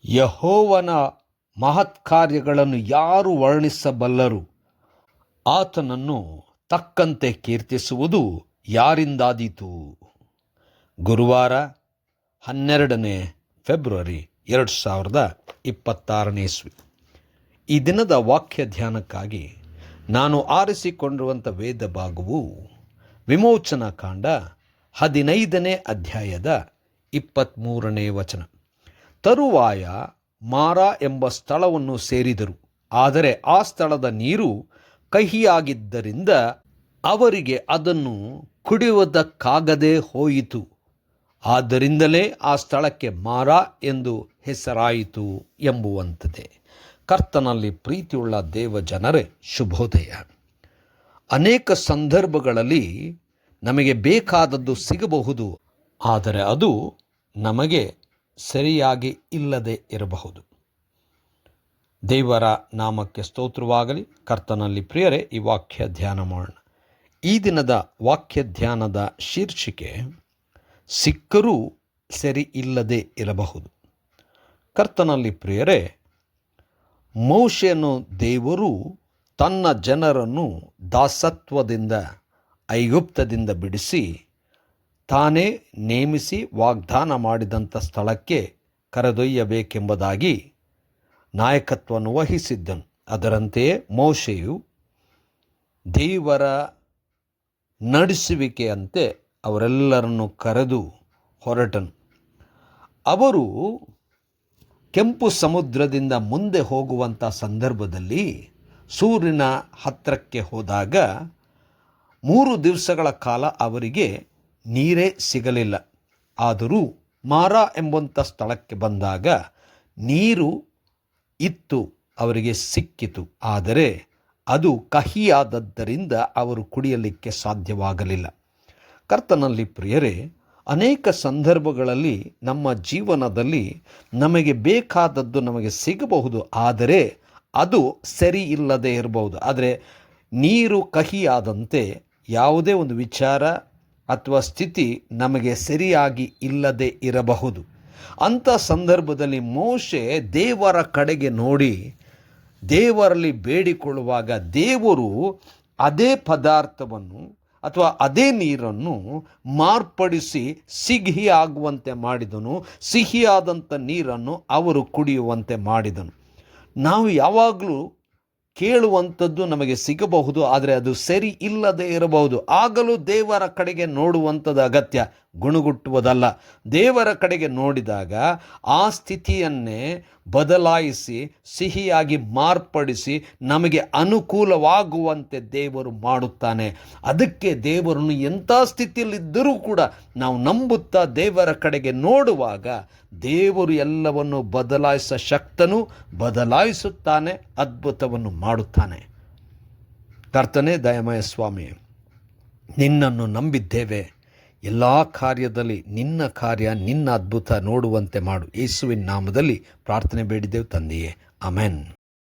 ಯೆಹೋವನ ಮಹತ್ಕಾರ್ಯಗಳನ್ನು ಯಾರು ವರ್ಣಿಸಬಲ್ಲರು? ಆತನನ್ನು ತಕ್ಕಂತೆ ಕೀರ್ತಿಸುವುದು ಯಾರಿಂದಾದೀತು? ಗುರುವಾರ 12ನೇ ಫೆಬ್ರವರಿ 2026 ಇಸ್ವಿ. ಈ ದಿನದ ವಾಕ್ಯ ಧ್ಯಾನಕ್ಕಾಗಿ ನಾನು ಆರಿಸಿಕೊಂಡಿರುವಂಥ ವೇದ ಭಾಗವು ವಿಮೋಚನಾ ಕಾಂಡ 15ನೇ ಅಧ್ಯಾಯದ 23ನೇ ವಚನ. ತರುವಾಯ ಮಾರಾ ಎಂಬ ಸ್ಥಳವನ್ನು ಸೇರಿದರು, ಆದರೆ ಆ ಸ್ಥಳದ ನೀರು ಕಹಿಯಾಗಿದ್ದರಿಂದ ಅವರಿಗೆ ಅದನ್ನು ಕುಡಿಯುವುದಕ್ಕಾಗದೆ ಹೋಯಿತು. ಆದ್ದರಿಂದಲೇ ಆ ಸ್ಥಳಕ್ಕೆ ಮಾರಾ ಎಂದು ಹೆಸರಾಯಿತು ಎಂಬುವಂಥದ್ದೇ. ಕರ್ತನಲ್ಲಿ ಪ್ರೀತಿಯುಳ್ಳ ದೇವ ಜನರೇ, ಶುಭೋದಯ. ಅನೇಕ ಸಂದರ್ಭಗಳಲ್ಲಿ ನಮಗೆ ಬೇಕಾದದ್ದು ಸಿಗಬಹುದು, ಆದರೆ ಅದು ನಮಗೆ ಸರಿಯಾಗಿ ಇಲ್ಲದೆ ಇರಬಹುದು. ದೇವರ ನಾಮಕ್ಕೆ ಸ್ತೋತ್ರವಾಗಲಿ. ಕರ್ತನಲ್ಲಿ ಪ್ರಿಯರೇ, ಈ ವಾಕ್ಯ ಧ್ಯಾನ ಮಾಡೋಣ. ಈ ದಿನದ ವಾಕ್ಯ ಧ್ಯಾನದ ಶೀರ್ಷಿಕೆ ಸಿಕ್ಕರೂ ಸರಿ ಇಲ್ಲದೆ ಇರಬಹುದು. ಕರ್ತನಲ್ಲಿ ಪ್ರಿಯರೇ, ಮೋಶೆಯನ್ನು ದೇವರು ತನ್ನ ಜನರನ್ನು ದಾಸತ್ವದಿಂದ ಐಗುಪ್ತದಿಂದ ಬಿಡಿಸಿ ತಾನೇ ನೇಮಿಸಿ ವಾಗ್ದಾನ ಮಾಡಿದಂಥ ಸ್ಥಳಕ್ಕೆ ಕರೆದೊಯ್ಯಬೇಕೆಂಬುದಾಗಿ ನಾಯಕತ್ವವನ್ನು ವಹಿಸಿದ್ದನು. ಅದರಂತೆಯೇ ಮೋಶೆಯು ದೇವರ ನಡೆಸುವಿಕೆಯಂತೆ ಅವರೆಲ್ಲರನ್ನು ಕರೆದು ಹೊರಟನು. ಅವರು ಕೆಂಪು ಸಮುದ್ರದಿಂದ ಮುಂದೆ ಹೋಗುವಂಥ ಸಂದರ್ಭದಲ್ಲಿ ಸೂರ್ಯನ ಹತ್ತಿರಕ್ಕೆ ಹೋದಾಗ 3 ದಿವಸಗಳ ಕಾಲ ಅವರಿಗೆ ನೀರೇ ಸಿಗಲಿಲ್ಲ. ಆದರೂ ಮಾರಾ ಎಂಬಂಥ ಸ್ಥಳಕ್ಕೆ ಬಂದಾಗ ನೀರು ಇತ್ತು, ಅವರಿಗೆ ಸಿಕ್ಕಿತು. ಆದರೆ ಅದು ಕಹಿಯಾದದ್ದರಿಂದ ಅವರು ಕುಡಿಯಲಿಕ್ಕೆ ಸಾಧ್ಯವಾಗಲಿಲ್ಲ. ಕರ್ತನಲ್ಲಿ ಪ್ರಿಯರೇ, ಅನೇಕ ಸಂದರ್ಭಗಳಲ್ಲಿ ನಮ್ಮ ಜೀವನದಲ್ಲಿ ನಮಗೆ ಬೇಕಾದದ್ದು ನಮಗೆ ಸಿಗಬಹುದು, ಆದರೆ ಅದು ಸರಿ ಇಲ್ಲದೆ ಇರಬಹುದು. ಆದರೆ ನೀರು ಕಹಿಯಾದಂತೆ ಯಾವುದೇ ಒಂದು ವಿಚಾರ ಅಥವಾ ಸ್ಥಿತಿ ನಮಗೆ ಸರಿಯಾಗಿ ಇಲ್ಲದೆ ಇರಬಹುದು. ಅಂಥ ಸಂದರ್ಭದಲ್ಲಿ ಮೋಶೆ ದೇವರ ಕಡೆಗೆ ನೋಡಿ ದೇವರಲ್ಲಿ ಬೇಡಿಕೊಳ್ಳುವಾಗ ದೇವರು ಅದೇ ಪದಾರ್ಥವನ್ನು ಅಥವಾ ಅದೇ ನೀರನ್ನು ಮಾರ್ಪಡಿಸಿ ಸಿಹಿಯಾಗುವಂತೆ ಮಾಡಿದನು. ಸಿಹಿಯಾದಂಥ ನೀರನ್ನು ಅವರು ಕುಡಿಯುವಂತೆ ಮಾಡಿದನು. ನಾವು ಯಾವಾಗಲೂ ಕೇಳುವಂಥದ್ದು ನಮಗೆ ಸಿಗಬಹುದು, ಆದರೆ ಅದು ಸರಿ ಇಲ್ಲದೆ ಇರಬಹುದು. ಆಗಲೂ ದೇವರ ಕಡೆಗೆ ನೋಡುವಂಥದ್ದು ಅಗತ್ಯ, ಗುಣಗುಟ್ಟುವುದಲ್ಲ. ದೇವರ ಕಡೆಗೆ ನೋಡಿದಾಗ ಆ ಸ್ಥಿತಿಯನ್ನೇ ಬದಲಾಯಿಸಿ ಸಿಹಿಯಾಗಿ ಮಾರ್ಪಡಿಸಿ ನಮಗೆ ಅನುಕೂಲವಾಗುವಂತೆ ದೇವರು ಮಾಡುತ್ತಾನೆ. ಅದಕ್ಕೆ ದೇವರನ್ನು ಎಂಥ ಸ್ಥಿತಿಯಲ್ಲಿದ್ದರೂ ಕೂಡ ನಾವು ನಂಬುತ್ತಾ ದೇವರ ಕಡೆಗೆ ನೋಡುವಾಗ ದೇವರು ಎಲ್ಲವನ್ನು ಬದಲಾಯಿಸ ಶಕ್ತನು, ಬದಲಾಯಿಸುತ್ತಾನೆ, ಅದ್ಭುತವನ್ನು ಮಾಡುತ್ತಾನೆ. ಕರ್ತನೇ ದಯಮಯ ಸ್ವಾಮಿ, ನಿನ್ನನ್ನು ನಂಬಿದ್ದೇವೆ. ಎಲ್ಲ ಕಾರ್ಯದಲ್ಲಿ ನಿನ್ನ ಕಾರ್ಯ, ನಿನ್ನ ಅದ್ಭುತ ನೋಡುವಂತೆ ಮಾಡು. ಯೇಸುವಿನ ನಾಮದಲ್ಲಿ ಪ್ರಾರ್ಥನೆ ಬೇಡಿದೆವು ತಂದೆಯೇ, ಆಮೆನ್.